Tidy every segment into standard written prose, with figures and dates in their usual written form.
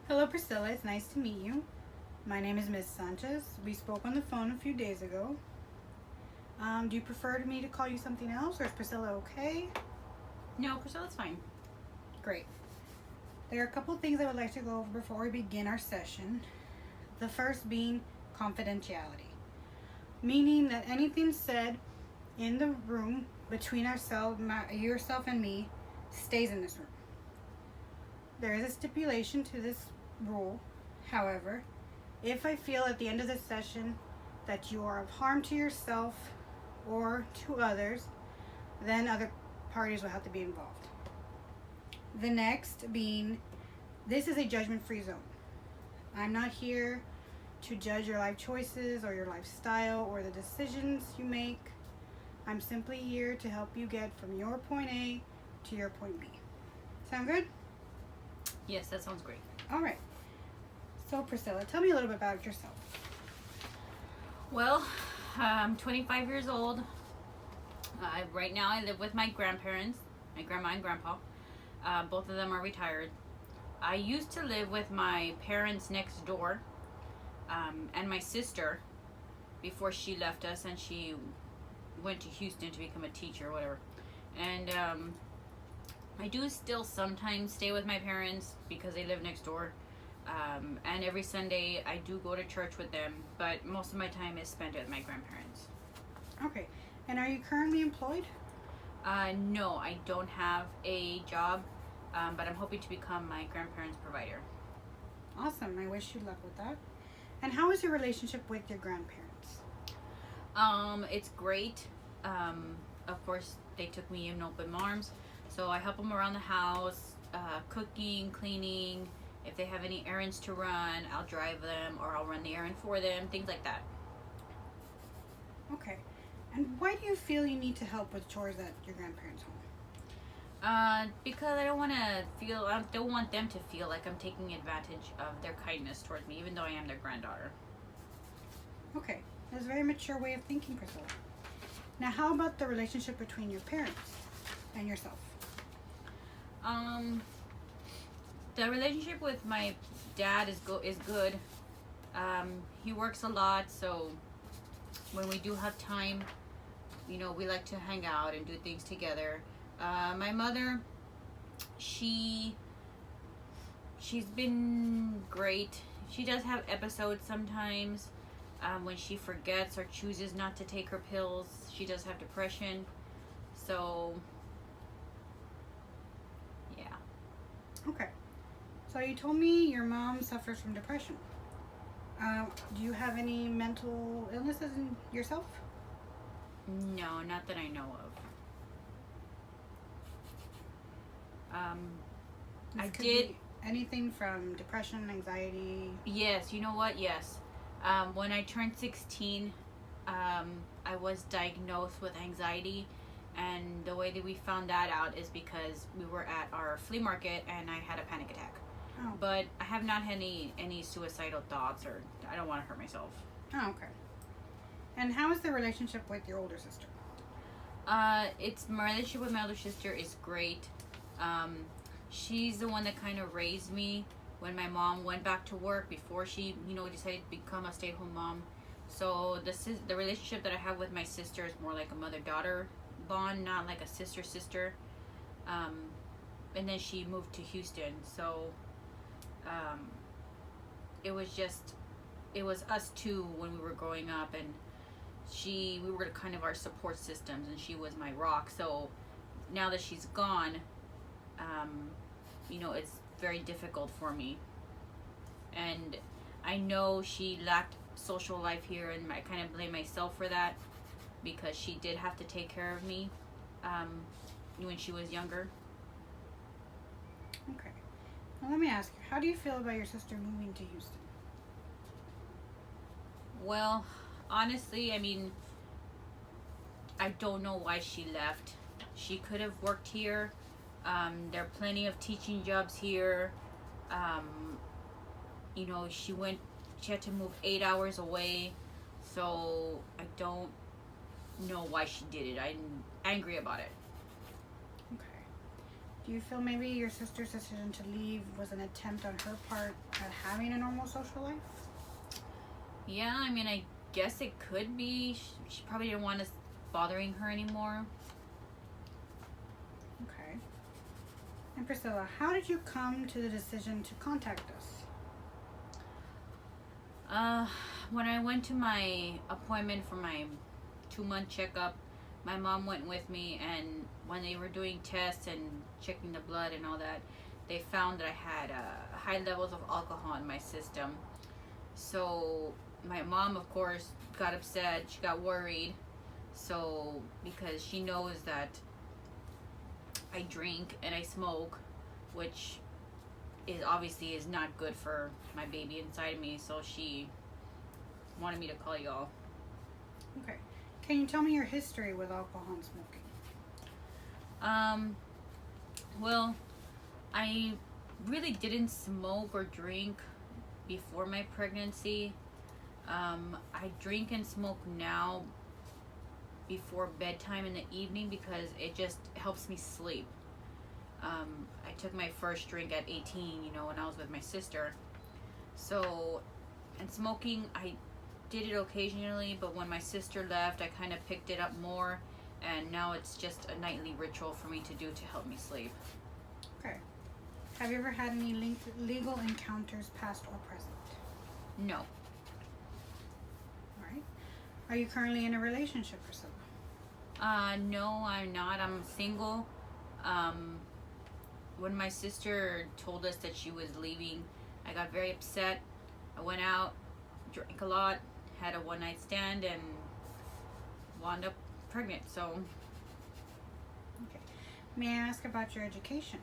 Hello, Priscilla. It's nice to meet you. My name is Ms. Sanchez. We spoke on the phone a few days ago. Do you prefer me to call you something else, or is Priscilla okay? No, Priscilla's fine. Great. There are a couple things I would like to go over before we begin our session. The first being confidentiality, meaning that anything said in the room between ourselves, yourself and me, stays in this room. There is a stipulation to this rule. However, if I feel at the end of the session that you are of harm to yourself or to others, then other parties will have to be involved. The next being, this is a judgment-free zone. I'm not here to judge your life choices or your lifestyle or the decisions you make. I'm simply here to help you get from your point A to your point B. Sound good? Yes, that sounds great. All right. So, Priscilla, tell me a little bit about yourself. Well, I'm 25 years old. Right now, I live with my grandparents, my grandma and grandpa. Both of them are retired. I used to live with my parents next door and my sister before she left us and she went to Houston to become a teacher or whatever. And I do still sometimes stay with my parents because they live next door. And every Sunday I do go to church with them, but most of my time is spent with my grandparents. Okay. And are you currently employed? No, I don't have a job, but I'm hoping to become my grandparents' provider. Awesome. I wish you luck with that. And how is your relationship with your grandparents? It's great. Of course, they took me in open arms, so I help them around the house, cooking, cleaning. If they have any errands to run, I'll drive them or I'll run the errand for them, things like that. Okay. And why do you feel you need to help with chores at your grandparents' home? Because I don't want them to feel like I'm taking advantage of their kindness towards me, even though I am their granddaughter. Okay. That's a very mature way of thinking, Priscilla. Now, how about the relationship between your parents and yourself? Um, the relationship with my dad is good. He works a lot, so when we do have time, we like to hang out and do things together. My mother, she's been great. She does have episodes sometimes when she forgets or chooses not to take her pills. She does have depression, so yeah. Okay. So you told me your mom suffers from depression. Do you have any mental illnesses in yourself? No, not that I know of. This I could did. be anything from depression, anxiety. Yes, you know what? Yes. When I turned 16, I was diagnosed with anxiety, and the way that we found that out is because we were at our flea market and I had a panic attack. Oh. But I have not had any suicidal thoughts, or I don't want to hurt myself. Oh, okay. And how is the relationship with your older sister? It's my relationship with my older sister is great. She's the one that kind of raised me when my mom went back to work before she, decided to become a stay-at-home mom. So the relationship that I have with my sister is more like a mother-daughter bond, not like a sister-sister. And then she moved to Houston, so it was us two when we were growing up, and we were kind of our support systems, and she was my rock. So now that she's gone, it's very difficult for me, and I know she lacked social life here, and I kind of blame myself for that because she did have to take care of me when she was younger. Okay. Now let me ask you, how do you feel about your sister moving to Houston? Well, honestly, I mean, I don't know why she left. She could have worked here. There are plenty of teaching jobs here. She had to move 8 hours away. So I don't know why she did it. I'm angry about it. Okay. Do you feel maybe your sister's decision to leave was an attempt on her part at having a normal social life? Yeah, I mean, I guess it could be. She probably didn't want us bothering her anymore. Okay. And Priscilla, how did you come to the decision to contact us? When I went to my appointment for my 2-month checkup, my mom went with me, and when they were doing tests and checking the blood and all that, they found that I had high levels of alcohol in my system. So my mom, of course, got upset. She got worried. So because she knows that I drink and I smoke, which is not good for my baby inside of me. So she wanted me to call y'all. Okay. Can you tell me your history with alcohol and smoking? Well, I really didn't smoke or drink before my pregnancy. I drink and smoke now before bedtime in the evening because it just helps me sleep. I took my first drink at 18, when I was with my sister. So, and smoking, I did it occasionally, but when my sister left, I kind of picked it up more, and now it's just a nightly ritual for me to do to help me sleep. Okay. Have you ever had any legal encounters, past or present? No. All right. Are you currently in a relationship, Priscilla? No, I'm not. I'm single. When my sister told us that she was leaving, I got very upset. I went out, drank a lot, had a one-night stand, and wound up pregnant. So, Okay. May I ask about your education?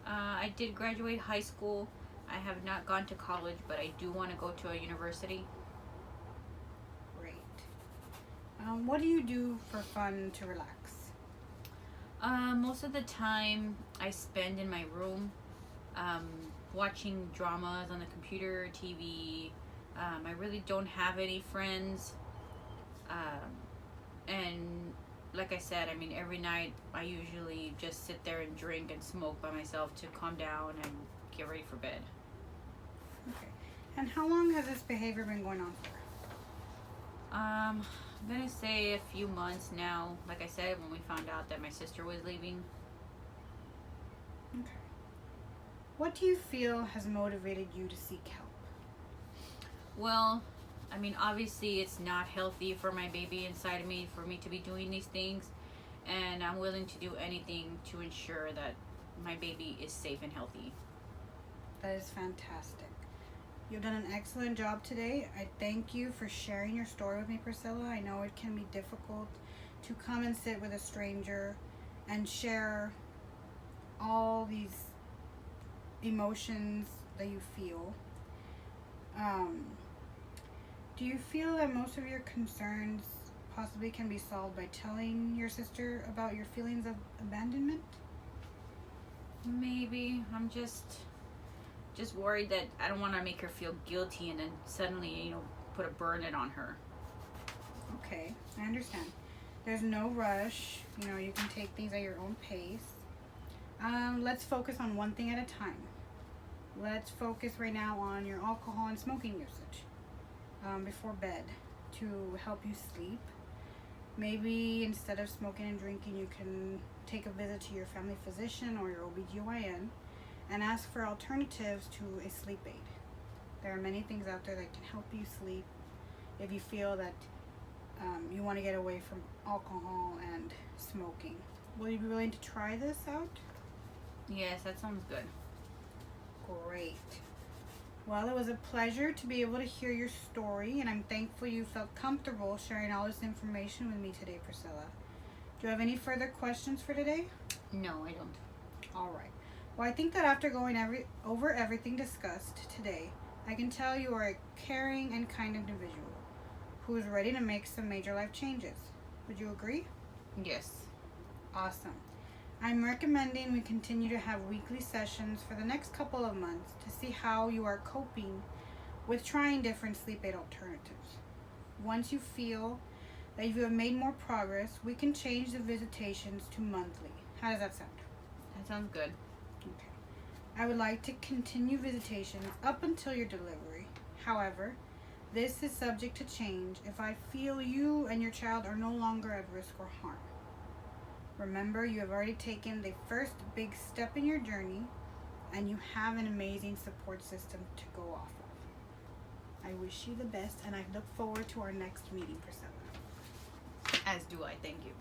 I did graduate high school. I have not gone to college, but I do want to go to a university. Great. What do you do for fun to relax? Most of the time I spend in my room, watching dramas on the computer, TV. I really don't have any friends. And like I said, I mean, every night I usually just sit there and drink and smoke by myself to calm down and get ready for bed. Okay. And how long has this behavior been going on for? I'm gonna say a few months now. Like I said, when we found out that my sister was leaving. Okay. What do you feel has motivated you to seek help? Well, I mean, obviously it's not healthy for my baby inside of me for me to be doing these things, and I'm willing to do anything to ensure that my baby is safe and healthy. That is fantastic. You've done an excellent job today. I thank you for sharing your story with me, Priscilla. I know it can be difficult to come and sit with a stranger and share all these emotions that you feel. Do you feel that most of your concerns possibly can be solved by telling your sister about your feelings of abandonment? Maybe I'm just worried that I don't want to make her feel guilty and then suddenly, put a burden on her. Okay, I understand. There's no rush. You can take things at your own pace. Let's focus on one thing at a time. Let's focus right now on your alcohol and smoking usage before bed to help you sleep. Maybe instead of smoking and drinking, you can take a visit to your family physician or your OBGYN and ask for alternatives to a sleep aid. There are many things out there that can help you sleep if you feel that you want to get away from alcohol and smoking. Will you be willing to try this out? Yes, that sounds good. Great. Well, it was a pleasure to be able to hear your story, and I'm thankful you felt comfortable sharing all this information with me today, Priscilla. Do you have any further questions for today? No, I don't. All right. Well, I think that after going over everything discussed today, I can tell you are a caring and kind individual who is ready to make some major life changes. Would you agree? Yes. Awesome. I'm recommending we continue to have weekly sessions for the next couple of months to see how you are coping with trying different sleep aid alternatives. Once you feel that you have made more progress, we can change the visitations to monthly. How does that sound? That sounds good. Okay. I would like to continue visitations up until your delivery. However, this is subject to change if I feel you and your child are no longer at risk or harm. Remember, you have already taken the first big step in your journey, and you have an amazing support system to go off of. I wish you the best, and I look forward to our next meeting, Priscilla. As do I. Thank you.